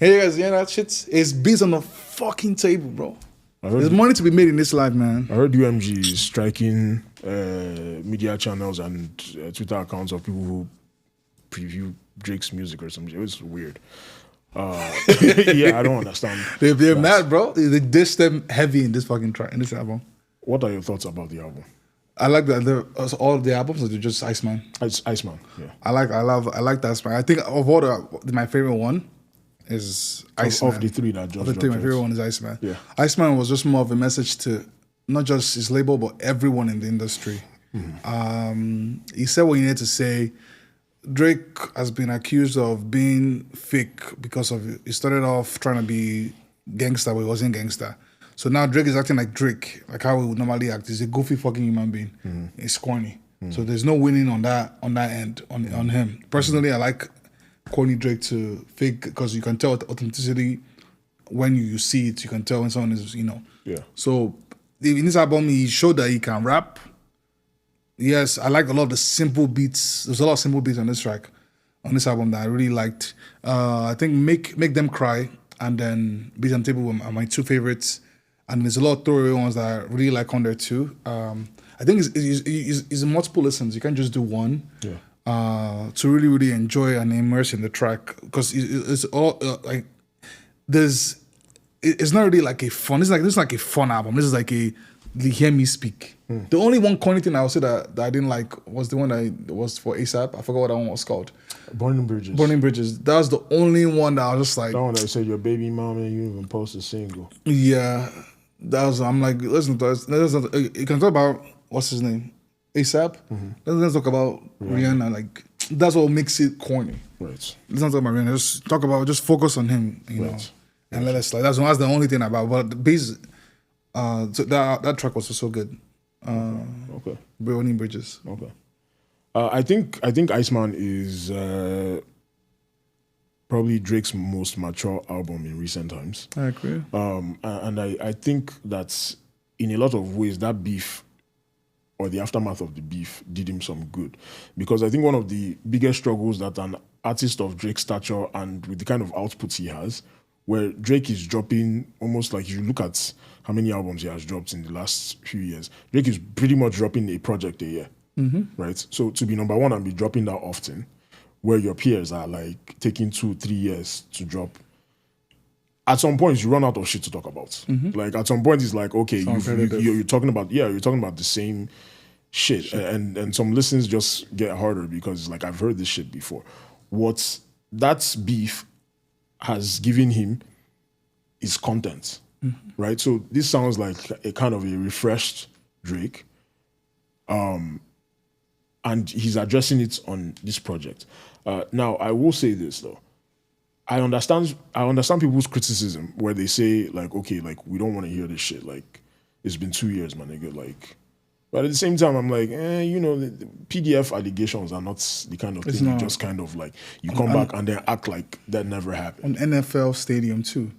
Hey guys, yeah, that shit is beats on the fucking table, bro. There's money to be made in this life, man. I heard UMG is striking media channels and Twitter accounts of people who preview Drake's music or something. It's weird. Yeah, I don't understand. They're mad, bro. They dish them heavy in this fucking track, in this album. What are your thoughts about the album? I like that. All of the albums, or they're just Iceman. Iceman, yeah. I like the Iceman. I think of all my favorite one is Iceman. Of the three that just my favorite one is Iceman. Yeah. Iceman was just more of a message to not just his label, but everyone in the industry. Mm-hmm. He said what he needed to say. Drake has been accused of being fake because of it. He started off trying to be gangster, but he wasn't gangster. So now Drake is acting like Drake, like how he would normally act. He's a goofy fucking human being. Mm-hmm. He's corny. Mm-hmm. So there's no winning on that end on him. Personally, I like corny Drake to fake because you can tell the authenticity when you see it. You can tell when someone is, Yeah. So in this album, he showed that he can rap. Yes, I like a lot of the simple beats. There's a lot of simple beats on this track, on this album that I really liked. I think Make Them Cry and then Beat on Table are my two favorites. And there's a lot of throwaway ones that I really like on there too. I think it's multiple listens. You can't just do one. Yeah. To really, really enjoy and immerse in the track, because it's all like it's not really like a fun. This is like a fun album. This is like a hear me speak. The only one corny thing I would say that I didn't like was the one that was for ASAP. I forgot what that one was called. Burning Bridges. Burning Bridges. That was the only one that I was just like. That one that said your baby mama and you even post a single. Yeah. I'm like, listen to us. You can talk about, what's his name? ASAP. Mm-hmm. Let's talk about Rihanna. Like, that's what makes it corny. Right. Let's not talk about Rihanna. Just focus on him, know, and let us slide. That's the only thing about. But the bass, so that track was so good. Okay. Burning Bridges. Okay. I think Iceman is probably Drake's most mature album in recent times. I agree. And I think that in a lot of ways that beef or the aftermath of the beef did him some good, because I think one of the biggest struggles that an artist of Drake's stature and with the kind of output he has, where Drake is dropping almost like, you look at how many albums he has dropped in the last few years, Drake is pretty much dropping a project a year, right? So to be number one and be dropping that often, where your peers are like taking 2-3 years to drop, at some point you run out of shit to talk about. Like at some point it's like, okay, you're talking about the same shit. And some listens just get harder because it's like, I've heard this shit before. What that beef has given him is content, right? So this sounds like a kind of a refreshed Drake, and he's addressing it on this project. Now, I will say this though. I understand people's criticism where they say like, okay, like we don't want to hear this shit. Like it's been 2 years, my nigga. Like, but at the same time, I'm like, the PDF allegations are not the kind of thing you just kind of like you come back and then act like that never happened. On NFL Stadium too,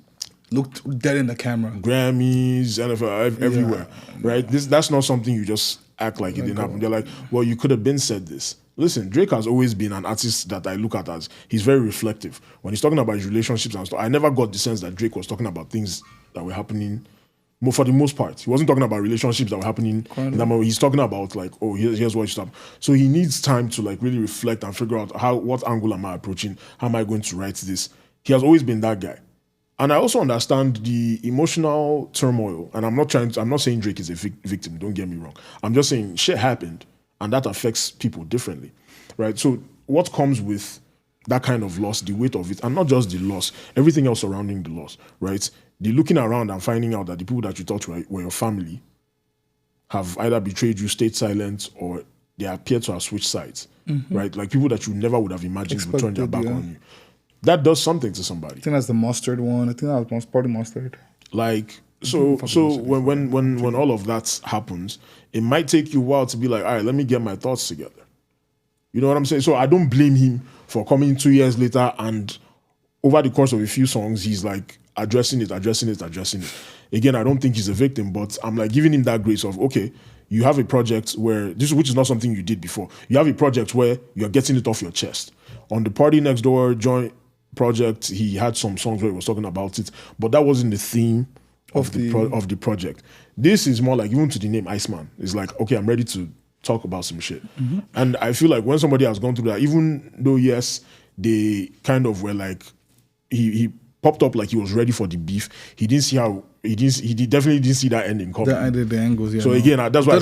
looked dead in the camera. Grammys, NFL, everywhere, right? That's not something you just act like it didn't happen. They're like, well, you could have been said this. Listen, Drake has always been an artist that I look at as he's very reflective. When he's talking about his relationships and stuff, I never got the sense that Drake was talking about things that were happening. For the most part, he wasn't talking about relationships that were happening in that moment. He's talking about like, oh, here's what you stop. So he needs time to like really reflect and figure out what angle am I approaching? How am I going to write this? He has always been that guy. And I also understand the emotional turmoil. And I'm not saying Drake is a victim, don't get me wrong. I'm just saying shit happened and that affects people differently, right? So what comes with that kind of loss, the weight of it, and not just the loss, everything else surrounding the loss, right? The looking around and finding out that the people that you thought were your family have either betrayed you, stayed silent, or they appear to have switched sides, right? Like people that you never would have imagined would turn their back on you. That does something to somebody. I think that's the mustard one. I think that was probably mustard. Like, so when all of that happens, it might take you a while to be like, all right, let me get my thoughts together. You know what I'm saying? So I don't blame him for coming 2 years later and over the course of a few songs, he's like addressing it. Again, I don't think he's a victim, but I'm like giving him that grace of, okay, you have a project which is not something you did before. You have a project where you're getting it off your chest. On the Party Next Door joint, project, he had some songs where he was talking about it, but that wasn't the theme of the project. This is more like, even to the name Iceman, it's like, okay, I'm ready to talk about some shit. And I feel like when somebody has gone through that, even though yes, they kind of were like, he popped up like he was ready for the beef. He didn't see how he definitely didn't see that ending coming. The angles, yeah. So again, that's why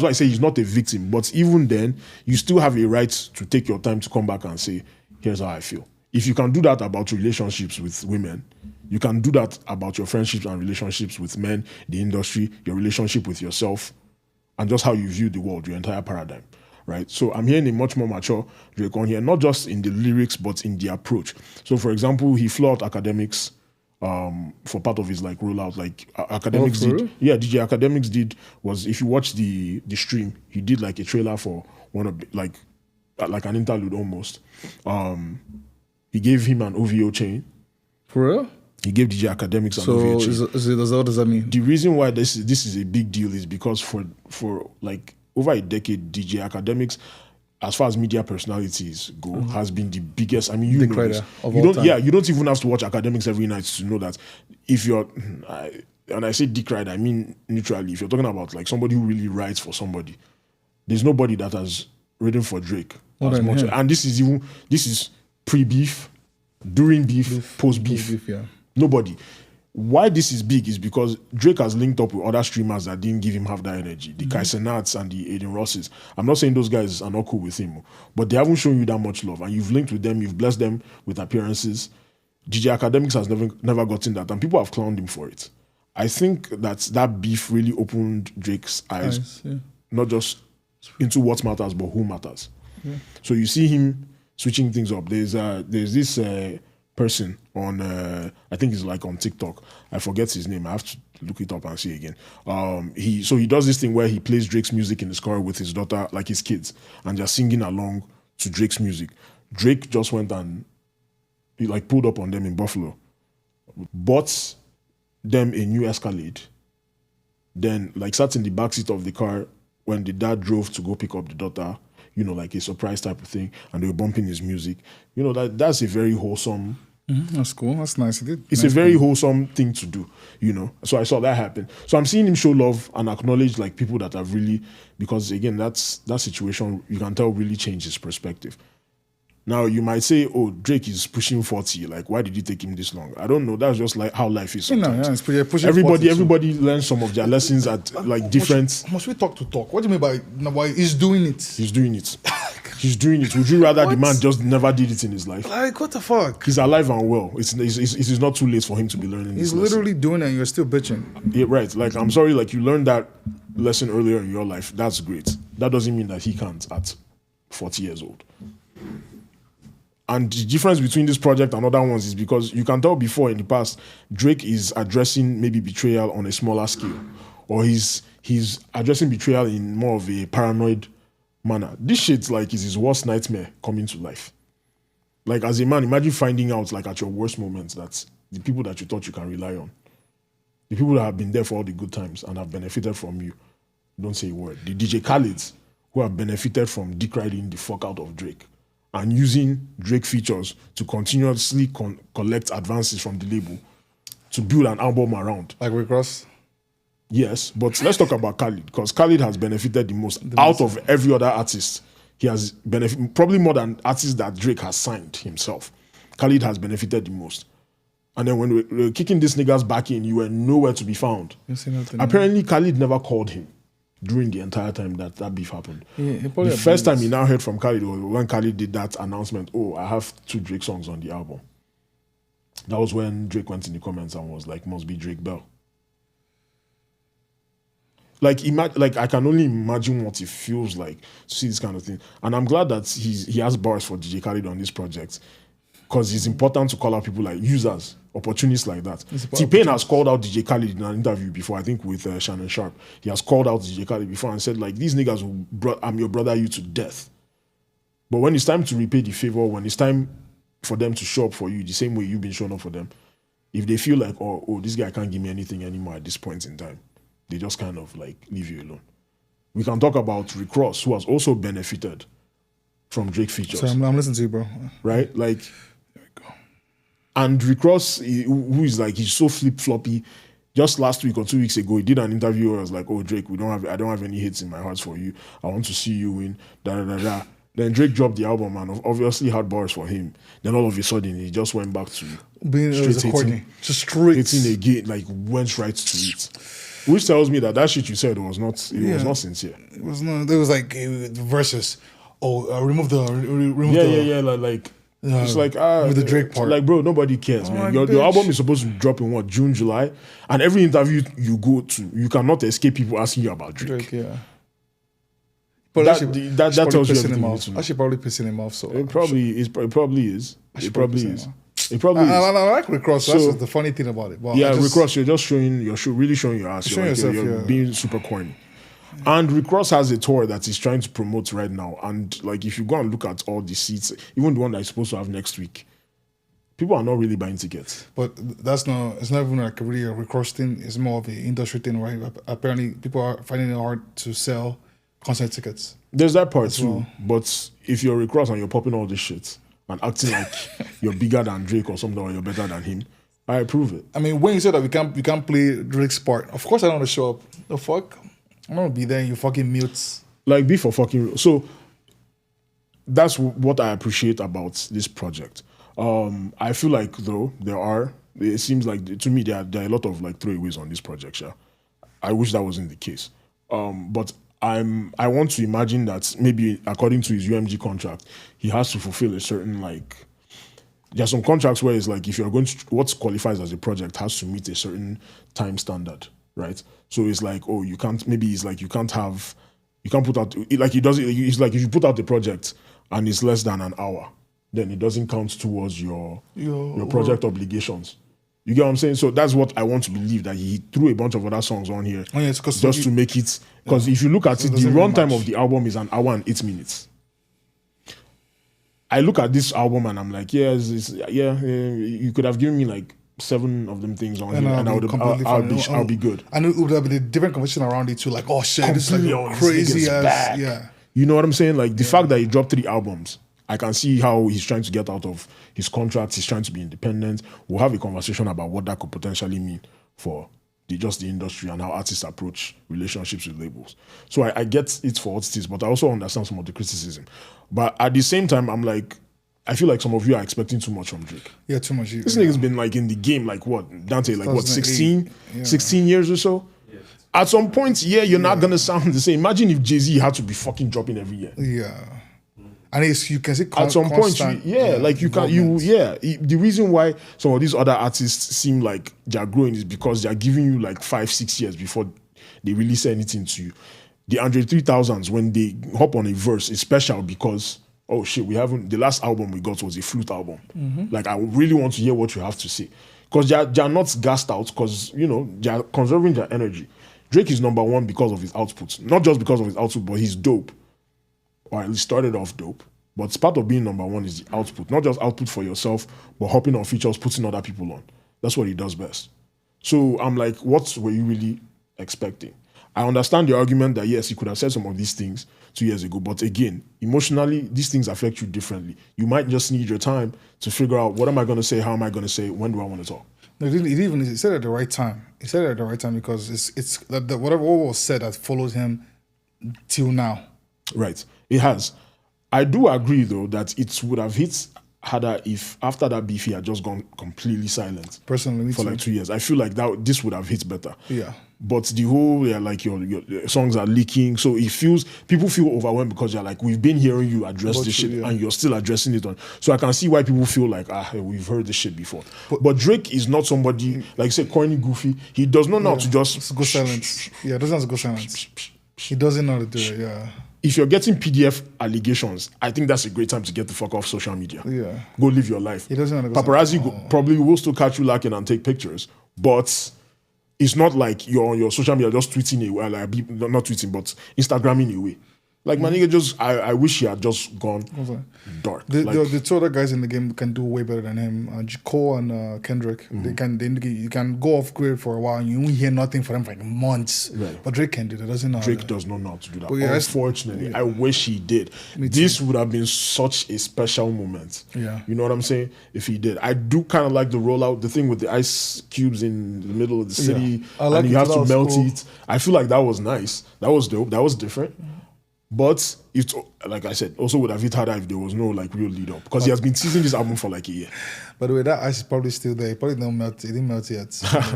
I say he's not a victim. But even then, you still have a right to take your time to come back and say, here's how I feel. If you can do that about relationships with women, you can do that about your friendships and relationships with men, the industry, your relationship with yourself, and just how you view the world, your entire paradigm, right? So I'm hearing a much more mature Drake on here, not just in the lyrics, but in the approach. So for example, he flew out Akademiks for part of his like rollout. Like Akademiks did. Real? Yeah, DJ Akademiks did was, if you watch the stream, he did like a trailer for one of like an interlude almost. He gave him an OVO chain. For real? He gave DJ Akademiks an So OVO chain. what does that mean? The reason why this is a big deal is because for like over a decade, DJ Akademiks, as far as media personalities go, has been the biggest. I mean, you know this. You don't even have to watch Akademiks every night to know that. If you're, and I say dick ride, I mean neutrally. If you're talking about like somebody who really writes for somebody, there's nobody that has written for Drake as much. And this is pre-beef, during beef, post-beef. Yeah. Nobody. Why this is big is because Drake has linked up with other streamers that didn't give him half that energy. The Kai Cenats and the Aiden Rosses. I'm not saying those guys are not cool with him, but they haven't shown you that much love. And you've linked with them, you've blessed them with appearances. DJ Akademiks has never gotten that, and people have clowned him for it. I think that beef really opened Drake's eyes, not just into what matters, but who matters. Yeah. So you see him switching things up. There's this person on I think it's like on TikTok. I forget his name. I have to look it up and see again. He does this thing where he plays Drake's music in his car with his daughter, like his kids, and they're singing along to Drake's music. Drake just went and he like pulled up on them in Buffalo, bought them a new Escalade, then like sat in the backseat of the car when the dad drove to go pick up the daughter, you know, like a surprise type of thing, and they were bumping his music. You know, that's a very wholesome. That's cool. That's nice. It's a very wholesome thing to do, you know. So I saw that happen. So I'm seeing him show love and acknowledge like people that have really, because again, that situation, you can tell, really changed his perspective. Now you might say, oh, Drake is pushing 40. Like, why did it take him this long? I don't know. That's just like how life is sometimes. Everybody learns some of their lessons at like different. Must we talk to talk? What do you mean by why he's doing it? He's doing it. He's doing it. Would you rather the man just never did it in his life? Like, what the fuck? He's alive and well. It is not too late for him to be learning. He's literally doing it, and you're still bitching. Yeah, right. Like, I'm sorry. Like, you learned that lesson earlier in your life. That's great. That doesn't mean that he can't at 40 years old. And the difference between this project and other ones is because you can tell before in the past, Drake is addressing maybe betrayal on a smaller scale, or he's addressing betrayal in more of a paranoid manner. This shit like is his worst nightmare coming to life. Like, as a man, imagine finding out like at your worst moments that the people that you thought you can rely on, the people that have been there for all the good times and have benefited from you, don't say a word. The DJ Khaleds who have benefited from dick riding the fuck out of Drake and using Drake features to continuously collect advances from the label to build an album around. Like Rick Ross? Yes, but let's talk about Khalid, because Khalid has benefited the most out of every other artist. He has benefited, probably more than artists that Drake has signed himself. Khalid has benefited the most. And then when we were kicking these niggas back in, you were nowhere to be found. Apparently, Khalid never called him during the entire time that beef happened. The first time he now heard from Khalid was when Khalid did that announcement, oh, I have 2 Drake songs on the album. That was when Drake went in the comments and was like, must be Drake Bell. Like, I can only imagine what it feels like to see this kind of thing. And I'm glad that he has bars for DJ Khaled on this project, because it's important to call out people like users, opportunists like that. T-Pain has called out DJ Khaled in an interview before, I think with Shannon Sharp. He has called out DJ Khaled before and said, like, these niggas I'm your brother you to death. But when it's time to repay the favor, when it's time for them to show up for you the same way you've been showing up for them, if they feel like, oh, this guy can't give me anything anymore at this point in time, they just kind of like leave you alone. We can talk about Rick Ross, who has also benefited from Drake features. So I'm listening to you, bro. Right? Like, there we go. And Rick Ross, who is like, he's so flip-floppy, just last week or 2 weeks ago, he did an interview where I was like, oh, Drake, I don't have any hits in my heart for you. I want to see you win, da-da-da-da. Then Drake dropped the album and obviously had bars for him. Then all of a sudden, he just went back to being hitting again, like went right to it. Which tells me that shit you said was not sincere. It was not. There was like verses. Oh, remove the. It's like with the Drake part. Like, bro, nobody cares, man. Your album is supposed to drop in June, July, and every interview you go to, you cannot escape people asking you about Drake. Yeah. But that tells you everything you need to know. Actually, probably pissing him off. So it probably is. It probably is. It probably is. I like Rick Ross. So that's the funny thing about it. Well, Rick Ross, you're just really showing your ass. You're being super corny. And Rick Ross has a tour that he's trying to promote right now. And like, if you go and look at all the seats, even the one that he's supposed to have next week, people are not really buying tickets. But it's not even like really a Rick Ross thing. It's more of an industry thing, right? Apparently, people are finding it hard to sell concert tickets. There's that part too. Well. But if you're Rick Ross and you're popping all this shit and acting like you're bigger than Drake or something, or you're better than him, I approve it. I mean, when you said that we can't play Drake's part, of course I don't want to show up. The fuck? I'm gonna be there and you fucking mutes. Like, be for fucking real. So that's what I appreciate about this project. I feel like though it seems like to me there are a lot of like throwaways on this project. Yeah, I wish that wasn't the case. But I want to imagine that maybe according to his UMG contract, he has to fulfill a certain like. There are some contracts where it's like if you're going to what qualifies as a project has to meet a certain time standard, right? So it's like, oh, you can't. Maybe it's like you can't put out like he does it. It's like if you put out the project and it's less than an hour, then it doesn't count towards your project obligations. You get what I'm saying? So that's what I want to believe, that he threw a bunch of other songs on here just to make it. Because if you look at it, the runtime of the album is 1 hour and 8 minutes. I look at this album and I'm like, you could have given me like 7 of them things on here, and I'll be good. And it would have been a different conversation around it too. Like, oh shit, this is like crazy ass. Yeah. You know what I'm saying? Like the fact that he dropped 3 albums, I can see how he's trying to get out of his contracts. He's trying to be independent. We'll have a conversation about what that could potentially mean for the industry and how artists approach relationships with labels. So I get it for what it is, but I also understand some of the criticism. But at the same time, I'm like, I feel like some of you are expecting too much from Drake. Yeah, too much. This nigga's been like in the game, like what, Dante, like what, 16 years or so? Yeah. At some point, you're not going to sound the same. Imagine if Jay-Z had to be fucking dropping every year. Yeah. And you can see at some point, the reason why some of these other artists seem like they're growing is because they're giving you like 5-6 years before they release anything to you. The Andre 3000s, when they hop on a verse, is special because, oh shit, the last album we got was a flute album. Mm-hmm. Like, I really want to hear what you have to say. Because they're not gassed out, because, they're conserving their energy. Drake is number 1 because of his output. Not just because of his output, but he's dope. Or at least started off dope. But part of being number 1 is the output. Not just output for yourself, but hopping on features, putting other people on. That's what he does best. So I'm like, what were you really expecting? I understand the argument that, yes, he could have said some of these things 2 years ago. But again, emotionally, these things affect you differently. You might just need your time to figure out, what am I going to say? How am I going to say it? When do I want to talk? No, he said it at the right time. He said it at the right time because it's whatever was said that followed him till now. Right. It has. I do agree, though, that it would have hit harder if after that beef he had just gone completely silent. Personally, for like 2 years. I feel like this would have hit better. Yeah. But the whole, like your songs are leaking, so people feel overwhelmed because you're like, we've been hearing you address this shit and you're still addressing it on. So I can see why people feel like, we've heard this shit before. But Drake is not somebody, like you said, corny, goofy. He does not know how to just go silent. Yeah, doesn't have to go silent. He doesn't know how to do it. Yeah. If you're getting PDF allegations, I think that's a great time to get the fuck off social media. Yeah. Go live your life. He doesn't know how to go Paparazzi probably will still catch you lacking and take pictures, but it's not like you're on your social media just tweeting away, not tweeting, but Instagramming away. Like my nigga, just I wish he had just gone dark. The two other guys in the game can do way better than him. Cole and Kendrick. You can go off grid for a while and you won't hear nothing from them for like months. Right. But Drake can do that. Doesn't know. Drake does not know how to do that. Yeah, unfortunately, I wish he did. This would have been such a special moment. Yeah. You know what I'm saying? If he did. I do kind of like the rollout, the thing with the ice cubes in the middle of the city, and you have to melt it. I feel like that was nice. That was dope. That was different. But it's, like I said, also would have hit harder if there was no like real lead up, because he has been teasing this album for like a year. By the way, that ice is probably still there. It probably didn't melt. It didn't melt yet.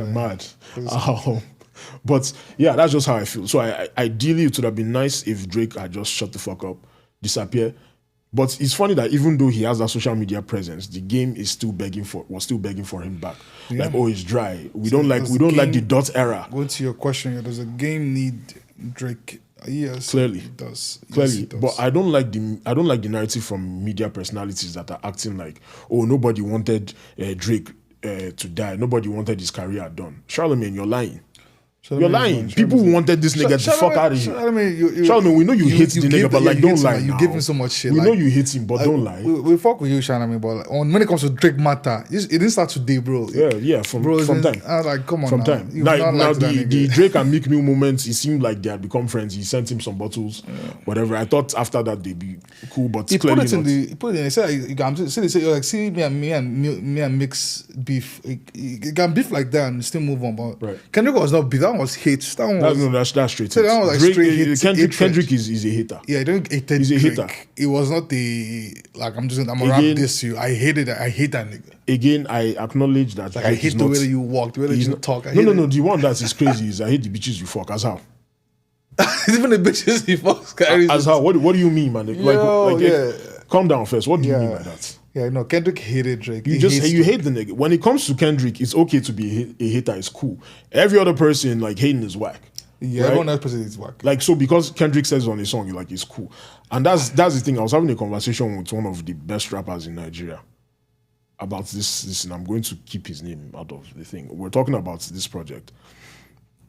Mad. But yeah, that's just how I feel. So ideally, it would have been nice if Drake had just shut the fuck up, disappear. But it's funny that even though he has that social media presence, the game is still begging for him back. Yeah. Like, oh, it's dry. We don't like the dot era. Going to your question, does the game need Drake? Yes, clearly it does. Clearly, yes, it does. But I don't like the narrative from media personalities that are acting like, oh, nobody wanted Drake to die. Nobody wanted his career done. Charlamagne, you're lying. You're lying. People wanted this nigga to fuck out of here. Charlamagne, we know you hate the nigga, but like, don't lie. You give him so much shit. We know you hate him, but don't lie. We fuck with you, Charlamagne, but when it comes to Drake matter, it didn't start today, bro. Yeah, from time. I was like, come on, from time. Now the Drake and Meek Mill moments, it seemed like they had become friends. He sent him some bottles, whatever. I thought after that they'd be cool, but he clearly put it in the. He put it in. He said, like, see me and Meek's beef. You can beef like that and still move on, but right. Kendrick was not beef. That one was hate. That's straight. So that was like Drake, straight hit. Kendrick is a hater. Yeah, I don't hate He's a hater. It was not the like I'm gonna rap this to you. I hated that. I hate that nigga. Again, I acknowledge that. Like, I hate the way that you walk, the way that you talk. No. The one that is crazy is I hate the bitches you fuck. As how? Even the bitches you fuck. As how? What do you mean, man? Calm down first. What do you mean by that? Yeah, no, Kendrick hated Drake. You hate the nigga. When it comes to Kendrick, it's okay to be a hater. It's cool. Every other person like hating is whack. Yeah, right? Everyone else person is whack. Like, so because Kendrick says on his song, you're like, it's cool. And that's the thing. I was having a conversation with one of the best rappers in Nigeria about this, and I'm going to keep his name out of the thing. We're talking about this project.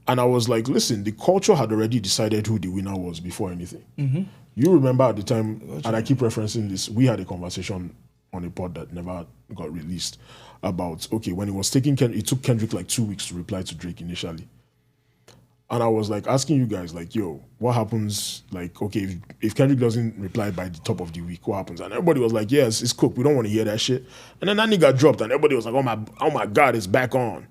And I was like, listen, the culture had already decided who the winner was before anything. Mm-hmm. You remember at the time, and I keep referencing this, we had a conversation on a pod that never got released about, okay, when it was taking it took Kendrick like 2 weeks to reply to Drake initially. And I was like asking you guys, like, yo, what happens? Like, okay, if Kendrick doesn't reply by the top of the week, what happens? And everybody was like, yes, it's cooked. We don't want to hear that shit. And then that nigga dropped and everybody was like, oh my God, it's back on.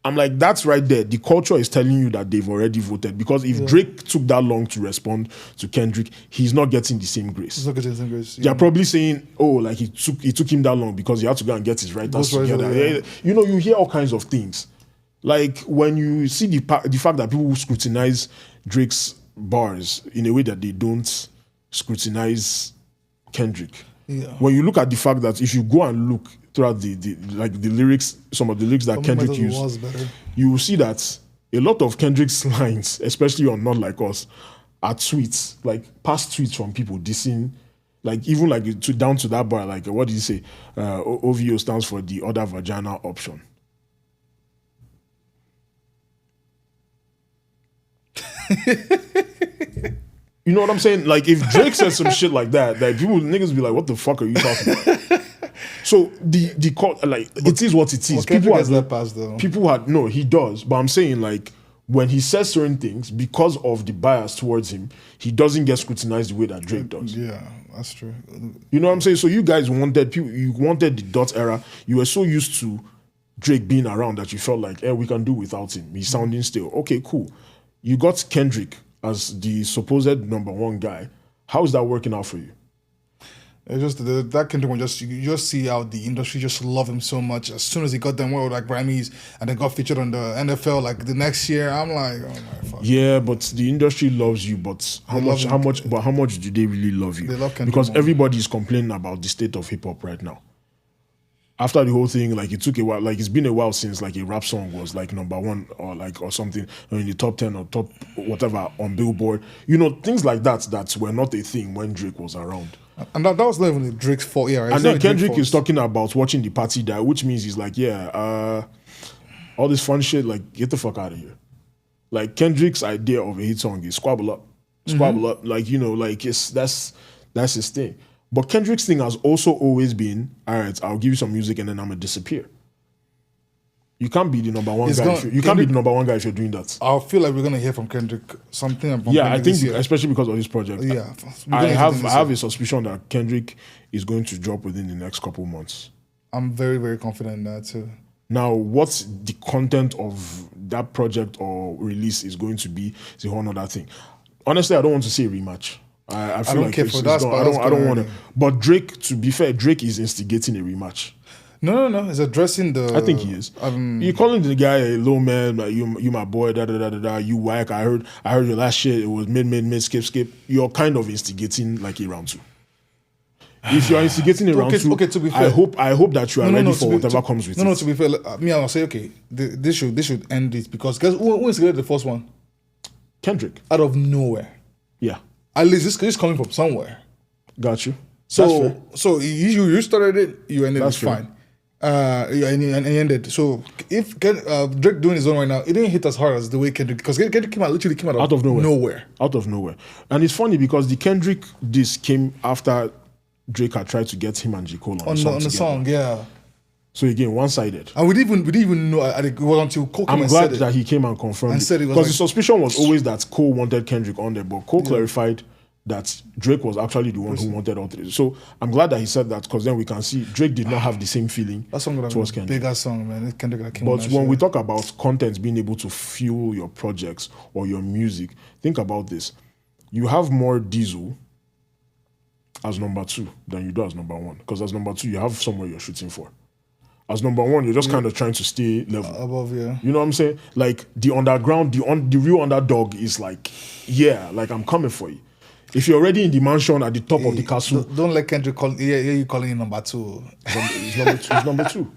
I'm like, that's right there. The culture is telling you that they've already voted, because if Drake took that long to respond to Kendrick, he's not getting the same grace. He's not getting the same grace. They're probably saying, oh, like it took him that long because he had to go and get his writers together. Yeah. You know, you hear all kinds of things. Like when you see the fact that people scrutinize Drake's bars in a way that they don't scrutinize Kendrick. Yeah. When you look at the fact that if you go and look throughout the lyrics, some of the lyrics that Kendrick used, you will see that a lot of Kendrick's lines, especially on Not Like Us, are tweets, like past tweets from people dissing, like even like down to that bar, like what did he say? OVO stands for the other vagina option. You know what I'm saying? Like if Drake said some shit like that niggas be like, what the fuck are you talking about? So the court, like, it is what it is. People has that pass though. No, he does. But I'm saying, like, when he says certain things, because of the bias towards him, he doesn't get scrutinized the way that Drake does. Yeah, that's true. You know what I'm saying? So you guys wanted the dot era. You were so used to Drake being around that you felt like, we can do without him. He's sounding still. Okay, cool. You got Kendrick as the supposed number one guy. How is that working out for you? It's just that Kendrick one, you just see how the industry just love him so much. As soon as he got them with like Grammys and then got featured on the NFL like the next year, I'm like, oh my fuck. Yeah, but the industry loves you, but how much do they really love you? They love Kendrick because more. Everybody is complaining about the state of hip hop right now. After the whole thing, like it took a while, like it's been a while since like a rap song was like number one or something in the top 10 or top whatever on Billboard. You know, things like that were not a thing when Drake was around. And that was not even Drake's fault, yeah. Right? And then Kendrick is talking about watching the party die, which means he's like, all this fun shit, like, get the fuck out of here. Like, Kendrick's idea of a hit song is squabble up. squabble up, like like that's his thing. But Kendrick's thing has also always been, all right, I'll give you some music and then I'm gonna disappear. You can't be the number one guy. You can't be the number one guy if you're doing that. I feel like we're gonna hear from Kendrick something. From Yeah, Kendrick I think this year. especially because of this project. Yeah, I have a suspicion that Kendrick is going to drop within the next couple months. I'm very, very confident in that too. Now, what the content of that project or release is going to be is a whole other thing. Honestly, I don't want to say a rematch. I feel don't care for that. I don't want to. But Drake, to be fair, Drake is instigating a rematch. No. He's addressing the. I think he is. You calling the guy a low man, like you my boy, you whack. I heard your last shit. It was mid, skip. You're kind of instigating like a round two. If you're instigating a round two, to be fair, I hope that you are ready for whatever comes with it. No, to be fair, I'll say okay. This should end it because guys, who instigated the first one? Kendrick. Out of nowhere. Yeah. At least this is coming from somewhere. Got you. So you started it, you ended That's it fair. fine. And he ended. So if Drake doing his own right now, it didn't hit as hard as the way Kendrick, because Kendrick came out of nowhere. Out of nowhere. And it's funny because the Kendrick disc came after Drake had tried to get him and J. Cole on the song, yeah. So again, one-sided. And we didn't even know it was until Cole came I'm and glad said that he came and confirmed and said it was because like, the suspicion was always that Cole wanted Kendrick on there, but Cole clarified that Drake was actually the one who wanted all three. So I'm glad that he said that because then we can see Drake did not have the same feeling that song towards Kendrick. Bigger song, man. Kendrick that came But on when we talk about content being able to fuel your projects or your music, think about this. You have more Diesel as number 2 than you do as number 1. Because as number 2, you have somewhere you're shooting for. As number 1, you're just kind of trying to stay level. Above, yeah. You know what I'm saying? Like the underground, the real underdog is like, yeah, like I'm coming for you. If you're already in the mansion at the top of the castle. Don't let Kendrick call you calling him number 2. He's number 2.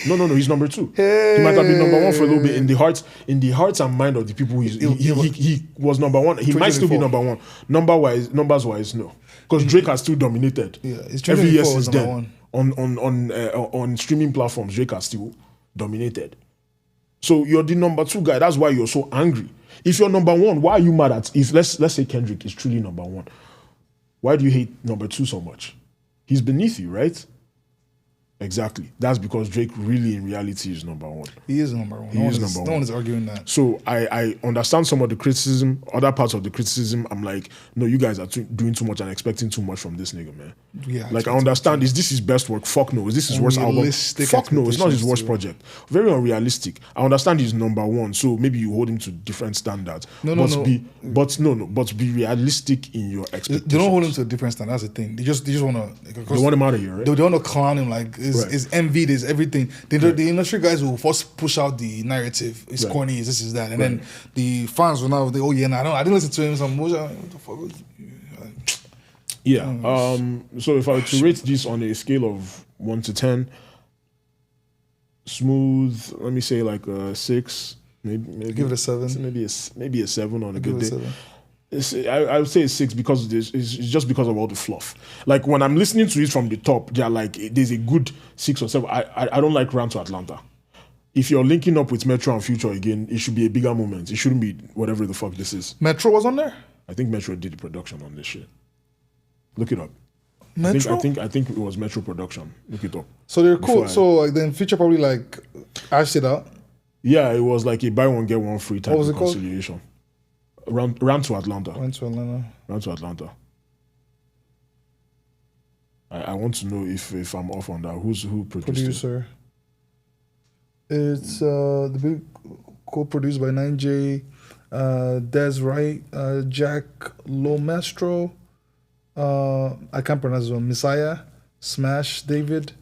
No, he's number 2. He might have been number 1 for a little bit in the hearts and mind of the people. He was number 1. He might still be number 1. Numbers wise, no, because Drake has still dominated. Yeah, it's every year since number then. 1. On streaming platforms, Drake has still dominated. So you're the number 2 guy. That's why you're so angry. If you're number 1, why are you mad at? If let's say Kendrick is truly number 1, why do you hate number 2 so much? He's beneath you, right? Exactly. That's because Drake really, in reality, is number 1. He is number 1. No one is arguing that. So I understand some of the criticism, other parts of the criticism. I'm like, no, you guys are doing too much and expecting too much from this nigga, man. Yeah. Like, I understand. Is this his best work? Fuck no. Is this his worst album? Fuck no. It's not his worst project. Very unrealistic. I understand he's number 1, so maybe you hold him to different standards. But be realistic in your expectations. They don't hold him to a different standard. That's the thing. They just want to. They want him out of here, right? They want to clown him like is envied, is everything. The industry guys will first push out the narrative. It's corny, this is that, and then the fans will now I didn't listen to him. Some what the fuck was, yeah. So if I were to rate this on a scale of 1 to 10, smooth. Let me say like a 6. Maybe give it a 7. Maybe a 7 on a good day. I would say it's 6 because it's just because of all the fluff. Like when I'm listening to it from the top, they're like, there's a good 6 or 7. I don't like Run to Atlanta. If you're linking up with Metro and Future again, it should be a bigger moment. It shouldn't be whatever the fuck this is. Metro was on there? I think Metro did the production on this shit. Look it up. Metro? I think it was Metro production. Look it up. So they're cool. So then Future probably like ashed it out? Yeah, it was like a buy one get one free type what was of conciliation. Run to Atlanta. Run to Atlanta. I want to know if I'm off on that. Who produced Producer. It's the big co-produced by 9J, Des Wright, Jack Lomastro, I can't pronounce this one, Messiah, Smash David,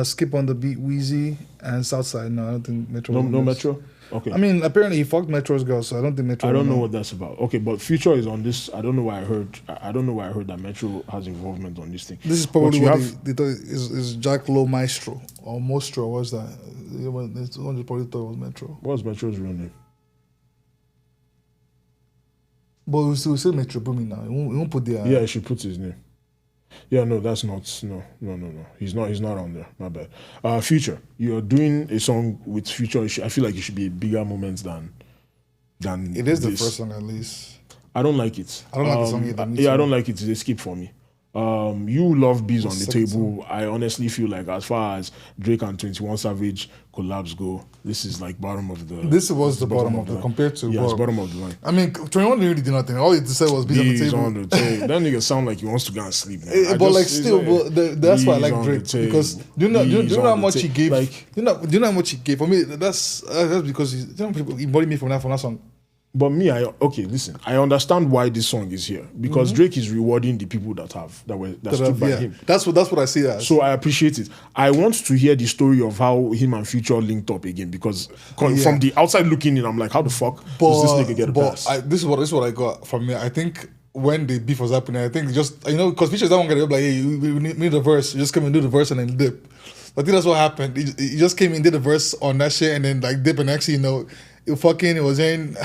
Skip on the Beat Wheezy, and Southside. No, I don't think Metro. No Metro? Okay. I mean, apparently he fucked Metro's girl, so I don't think Metro. I don't know what that's about. Okay, but Future is on this. I don't know why I heard that Metro has involvement on this thing. This is probably what they thought is Jack Low Maestro or Mostro. What's that? It's one they probably thought it was Metro. What's Metro's real name? But we still say Metro Boomy now. We won't put the. Yeah, she puts his name. Yeah, no, that's not. No. He's not on there. My bad. Future, you're doing a song with Future. I feel like it should be a bigger moment than. It is this. The first song, at least. I don't like it. I don't like the song either. Me Yeah, I too. don't like it. It's a skip for me. You love Bees on the second Table. I honestly feel like as far as Drake and 21 Savage collabs go, this is like bottom of the. This was the bottom of the line. compared to. Yeah, it's Bob. bottom of the line. I mean, 21 really did nothing. All he said was Bees on the Bees table. on the table. That nigga sound like he wants to go and sleep. Man. But like still, that's why I Bees like on Drake the table. because do you know how Bees much on he the gave? Like, do you know how much he gave? For me, that's because people he bought me from that song. but me, listen. I understand why this song is here because Drake is rewarding the people that stood by him. That's what I see it as. So I appreciate it. I want to hear the story of how him and Future linked up again because from the outside looking in, I'm like, how the fuck does this nigga get a pass? This is what I got from me. I think when the beef was happening, I think just because Future's that one guy, like, hey, we need a verse. You just come and do the verse and then dip. I think that's what happened. He just came and did the verse on that shit and then like dip and actually it was in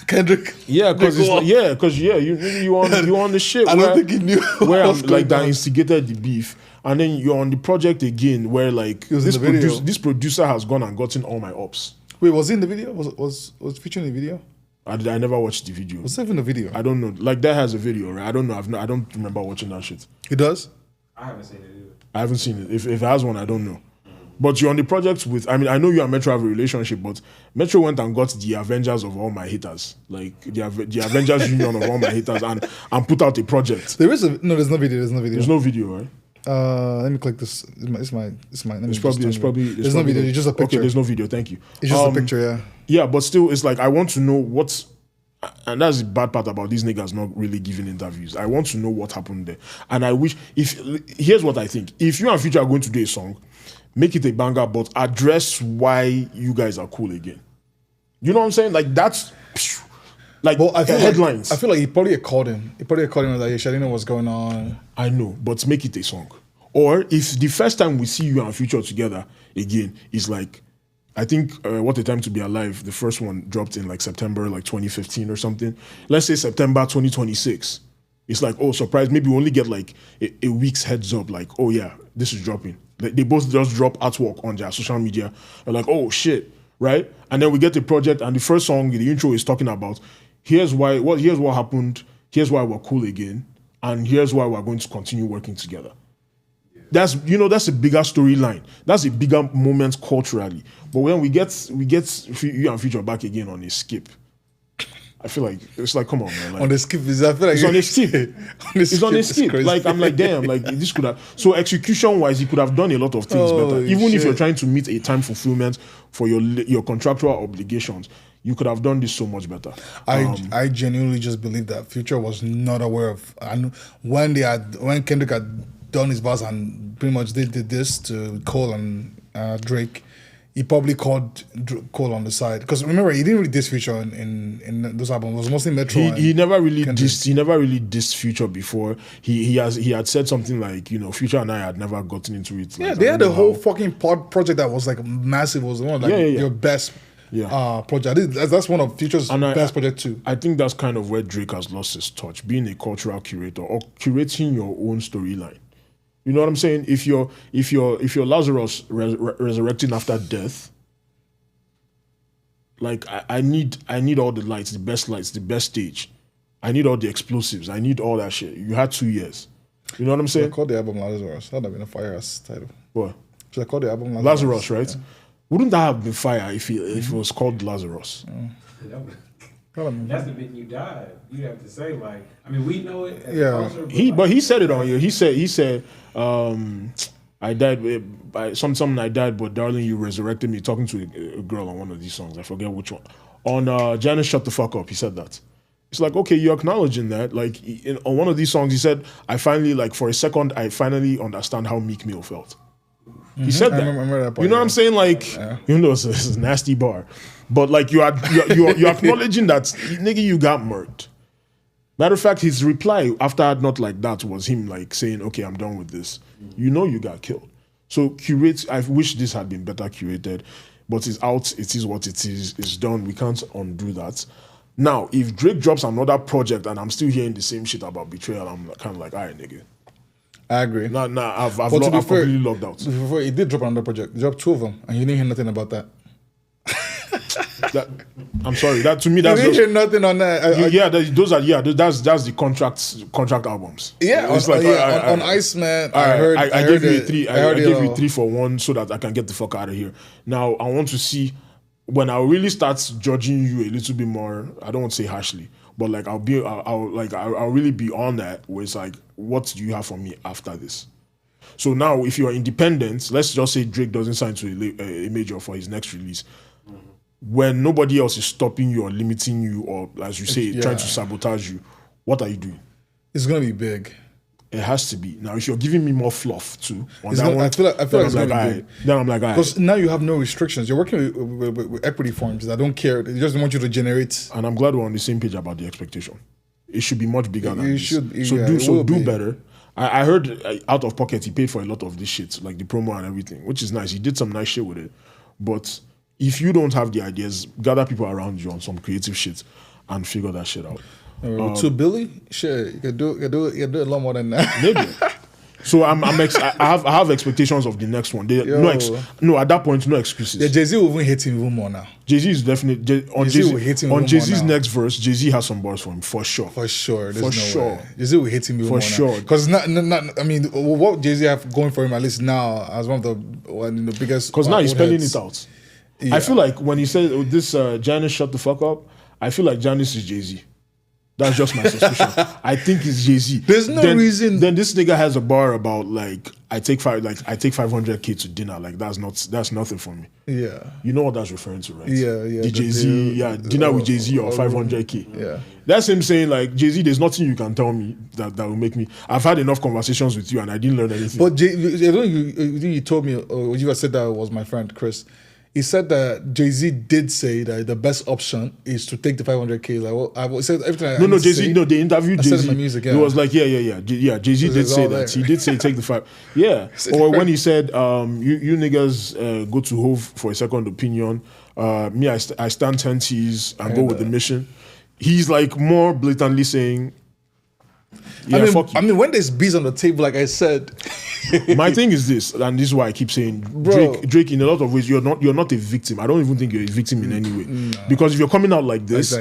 Kendrick. Yeah, because you on the shit. I don't think he knew where what was going that on. instigated the beef, and then you're on the project again where like was in the video. this producer has gone and gotten all my ops. Wait, was he in the video? Was Future in the video? I never watched the video. Was it in the video? I don't know. Like that has a video, right? I don't know. I don't remember watching that shit. He does. I haven't seen it either. I haven't seen it. If it has one, I don't know. But you're on the project with, I mean, I know you and Metro have a relationship, but Metro went and got the Avengers of all my haters, like the Avengers Union of all my haters, and put out a project. There's no video. There's no video, right? Let me click this. It's my. Let me It's just probably. There's no video. It's just a picture. Okay, there's no video. Thank you. It's just a picture. Yeah. Yeah, but still, it's like I want to know what's, and that's the bad part about these niggas not really giving interviews. I want to know what happened there, and I wish here's what I think: if you and Future are going to do a song, make it a banger, but address why you guys are cool again. You know what I'm saying? Like that's like I feel headlines. I feel like he probably called him. He probably called him and was like, "Hey, I didn't know what's going on." I know, but make it a song. Or if the first time we see you and Future together again is like, I think What a Time to Be Alive, the first one dropped in like September like 2015 or something. Let's say September 2026. It's like, oh, surprise, maybe we only get like a week's heads up, like, oh yeah, this is dropping. Like, they both just drop artwork on their social media. They're like, oh shit, right? And then we get the project and the first song, the intro is talking about, here's what happened, here's why we're cool again, and here's why we're going to continue working together. That's a bigger storyline. That's a bigger moment culturally. But when we get you and Future back again on a skip, I feel like it's like, come on, man. Like, On the skip, I feel like it's on a skip. It's on a skip. crazy. Like I'm like, damn, like this could have. So execution wise, he could have done a lot of things better. Holy Even if shit. you're trying to meet a time fulfillment for your contractual obligations, you could have done this so much better. I genuinely just believe that Future was not aware of. And when Kendrick had done his bars and pretty much did this to Cole and Drake, he probably called Cole on the side because remember he didn't really diss Future in those albums. It was mostly Metro. He never really Kendrick. dissed Future before. He had said something like, Future and I had never gotten into it. Yeah, Like, they I had don't a know whole how- fucking project that was like massive. It was one of like Yeah. your best project. That's one of Future's best project too. I think that's kind of where Drake has lost his touch, being a cultural curator or curating your own storyline. You know what I'm saying? If you're Lazarus resurrecting after death, like I need all the lights, the best stage. I need all the explosives. I need all that shit. You had 2 years. You know what I'm I saying? called the album Lazarus. That'd have been a fire ass title. What? Should I call the album Lazarus, right? Wouldn't that have been fire if it was called Lazarus? That's the bit you died. You have to say like, I mean, we know it. As Yeah. a culture, But he said it on here. He said, I died by something. I died, but darling, you resurrected me. Talking to a girl on one of these songs. I forget which one. On Janice, Shut the Fuck Up. He said that. It's like, okay, you're acknowledging that. Like on one of these songs, he said, I finally, like for a second, I finally understand how Meek Mill felt. He said that. I remember that part, you know what yeah. I'm saying? Like, even though it's a nasty bar, but like you're acknowledging that, nigga, you got murked. Matter of fact, his reply after Not Like That was him like saying, okay, I'm done with this. You know you got killed. So curate, I wish this had been better curated, but it's out, it is what it is, it's done, we can't undo that. Now, if Drake drops another project and I'm still hearing the same shit about Betrayal, I'm kind of like, all right, nigga. I agree. Nah, I've But to be fair, completely logged out. Before he did drop another project, he dropped 2 of them, and you didn't hear nothing about that. I'm sorry. That to me, You that's didn't just, hear nothing on that. that's the contract albums. Yeah, It's on Iceman, I gave you a three. I gave you 3 for 1 so that I can get the fuck out of here. Now I want to see when I really start judging you a little bit more. I don't want to say harshly, but like I'll really be on that. Where it's like, what do you have for me after this? So now, if you are independent, let's just say Drake doesn't sign to a major for his next release. When nobody else is stopping you or limiting you or, as you say, trying to sabotage you, what are you doing? It's gonna be big. It has to be. Now, if you're giving me more fluff too, on It's that gonna- one, I feel like it's gonna be big. then I'm like, all right. Because now you have no restrictions. You're working with equity firms that don't care. They just want you to generate. And I'm glad we're on the same page about the expectation. It should be much bigger than It this. should- So yeah, do it so will do be. better. I heard out of pocket he paid for a lot of this shit, like the promo and everything, which is nice. He did some nice shit with it. But if you don't have the ideas, gather people around you on some creative shit and figure that shit out. With $2 billion, shit, you can do a lot more than that. Maybe. So I have expectations of the next one. No, at that point, no excuses. Yeah, Jay-Z will even hate him even more now. Jay-Z is definitely on Jay-Z will hit him even Jay-Z's more now. next verse. Jay-Z has some bars for him for sure. For sure. There's For no sure. way. Jay-Z will hit him even For more sure. Because not, I mean, what Jay-Z have going for him, at least now, as one of the biggest. Because now he's old spelling heads. it out. Yeah. I feel like when he said this, Janice shut the fuck up, I feel like Janice is Jay-Z. That's just my suspicion. I think it's Jay-Z. There's no reason. Then this nigga has a bar about like I take 500K to dinner. Like that's nothing for me. Yeah. You know what that's referring to, right? Yeah. The Jay-Z, dinner with Jay-Z or 500K. Yeah. That's him saying like, Jay-Z, there's nothing you can tell me that will make me. I've had enough conversations with you and I didn't learn anything. But you told me, or you said that was my friend Chris. He said that Jay-Z did say that the best option is to take the 500K. Like, well, I said everything. No, Jay-Z. No, they interviewed I said Jay-Z. in my music, yeah. He was like, yeah. Jay-Z did it's say all that. there. He did say take the 5. Yeah. Or when he said, you niggas go to Hove for a second opinion. Me, I stand 10 T's and go with the mission. He's like more blatantly saying, yeah, fuck you. I mean, when there's bees on the table, like I said, My thing is this, and this is why I keep saying, Drake, in a lot of ways, you're not a victim. I don't even think you're a victim in any way. No. Because if you're coming out like this,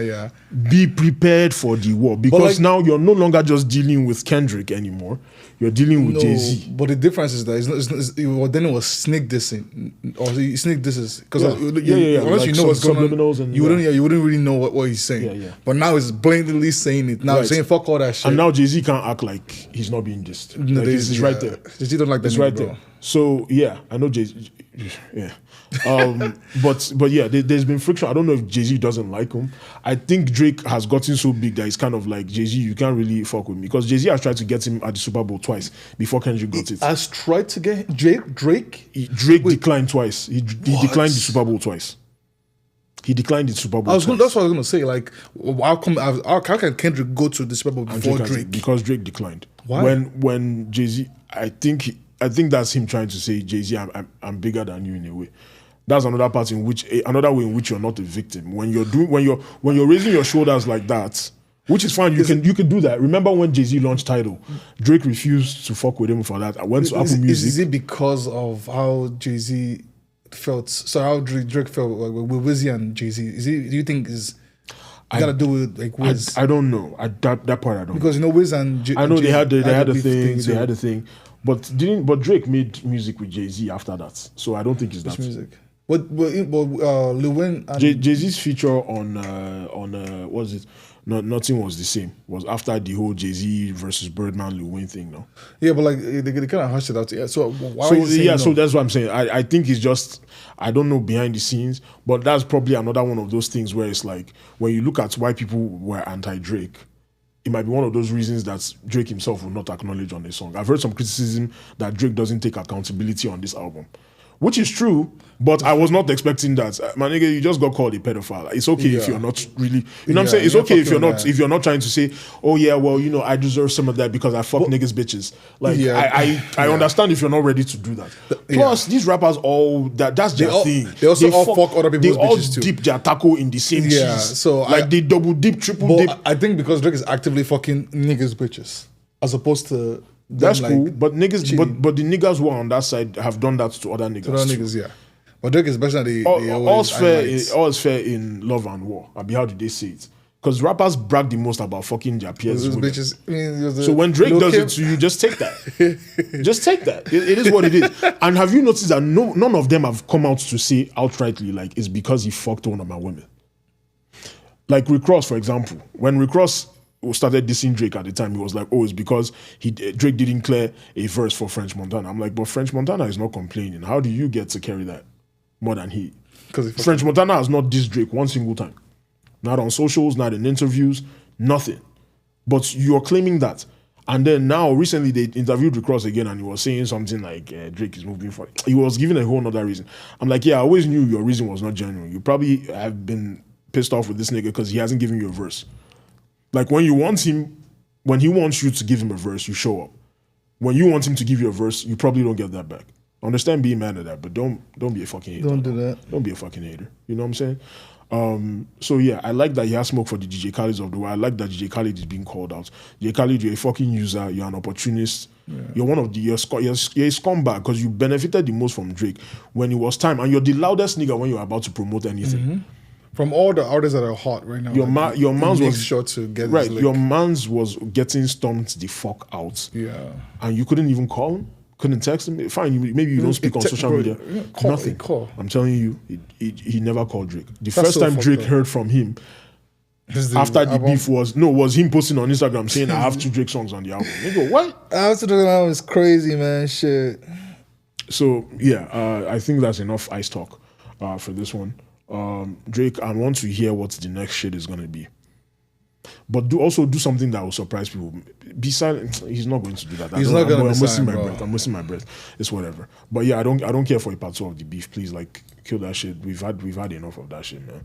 be prepared for the war. Because now you're no longer just dealing with Kendrick anymore. You're dealing with Jay-Z. But the difference is that then it was snake dissing, or snake disses. Because unless you know what's going on, you wouldn't really know what he's saying. Yeah. But now it's blatantly saying it. Now he's saying fuck all that shit. And now Jay-Z can't act like he's not being dissed. No, like it's right there. Jay-Z don't like that. It's right there. So yeah, I know Jay-Z. Yeah. But yeah, there's been friction. I don't know if Jay-Z doesn't like him. I think Drake has gotten so big that it's kind of like, Jay-Z, you can't really fuck with me. Because Jay-Z has tried to get him at the Super Bowl twice before Kendrick got it. Has tried to get Drake? Drake declined twice. He declined the Super Bowl twice. He declined the Super Bowl. That's what I was going to say. Like, how can Kendrick go to the Super Bowl before Drake? Because Drake declined. Why? When Jay-Z, I think that's him trying to say, Jay-Z, I'm bigger than you in a way. That's another way in which you're not a victim. When you're raising your shoulders like that, which is fine, you can do that. Remember when Jay-Z launched Tidal, Drake refused to fuck with him for that. I went to Apple Music. Is it because of how Jay-Z felt? So how Drake felt with Wizzy and Jay-Z? Do you think is got to do with like Wiz? I don't know. That part I don't. Because Wiz and I know they had a thing. They had a thing. But Drake made music with Jay-Z after that, so I don't think it's that music. But Lil Wayne and Jay-Z's feature on what is it? No, Nothing Was the Same was after the whole Jay-Z versus Birdman Lil Wayne thing, no? Yeah, but like they kind of hushed it out. Yeah, so so that's what I'm saying. I think it's just, I don't know behind the scenes, but that's probably another one of those things where it's like, when you look at why people were anti-Drake, it might be one of those reasons that Drake himself will not acknowledge on the song. I've heard some criticism that Drake doesn't take accountability on this album, which is true, but I was not expecting that. My nigga, you just got called a pedophile. It's okay if you're not really, you know what I'm saying? It's okay if you're not trying to say, oh yeah, well, you know, I deserve some of that because I fuck niggas bitches. Like, I understand if you're not ready to do that. Plus, these rappers that's their thing. They also fuck other people's bitches too. They all dip their taco in the same cheese. So like they double dip, triple dip. I think because Drake is actively fucking niggas bitches, as opposed to that's cool, but niggas, but the niggas who are on that side have done that to other niggas. To other niggas, yeah. But Drake is better than they all's always fair. All's fair in love and war. I mean, how do they say it? Because rappers brag the most about fucking their peers. Those bitches, So when Drake does it to you, just take that. Just take that. It is what it is. And have you noticed that none of them have come out to say outrightly, like, it's because he fucked one of my women? Like Rick Ross, for example. When Rick Ross started dissing Drake at the time, he was like, oh, it's because Drake didn't clear a verse for French Montana. I'm like, but French Montana is not complaining. How do you get to carry that more than he? Because French Montana has not dissed Drake one single time. Not on socials, not in interviews, nothing. But you're claiming that. And then now, recently, they interviewed Rick Ross again and he was saying something like, Drake is moving for it. He was giving a whole other reason. I'm like, yeah, I always knew your reason was not genuine. You probably have been pissed off with this nigga because he hasn't given you a verse. Like when he wants you to give him a verse, you show up. When you want him to give you a verse, you probably don't get that back. I understand being mad at that, but don't be a fucking hater. Don't do that. Don't be a fucking hater. You know what I'm saying? So yeah, I like that he has smoke for the DJ Khaleds of the world. I like that DJ Khaled is being called out. DJ Khaled, you're a fucking user. You're an opportunist. Yeah. You're one of the you're a scumbag because you benefited the most from Drake when it was time, and you're the loudest nigga when you're about to promote anything. Mm-hmm. From all the artists that are hot right now, your man's was sure to get right. Your man's was getting stomped the fuck out. Yeah, and you couldn't even call him. Couldn't text him. Fine, maybe you don't speak on social media. Nothing. I'm telling you, he never called Drake. The first time Drake heard from him after the beef was him posting on Instagram saying, I have 2 Drake songs on the album. Nigga, what? I have to do that. It's crazy, man. Shit. So yeah, I think that's enough ice talk for this one. Drake, I want to hear what the next shit is gonna be. But do something that will surprise people. Be silent. He's not going to do that. He's not going to. I'm wasting my breath. I'm wasting my breath. It's whatever. But yeah, I don't care for a part 2 of the beef. Please, like, kill that shit. We've had enough of that shit, man.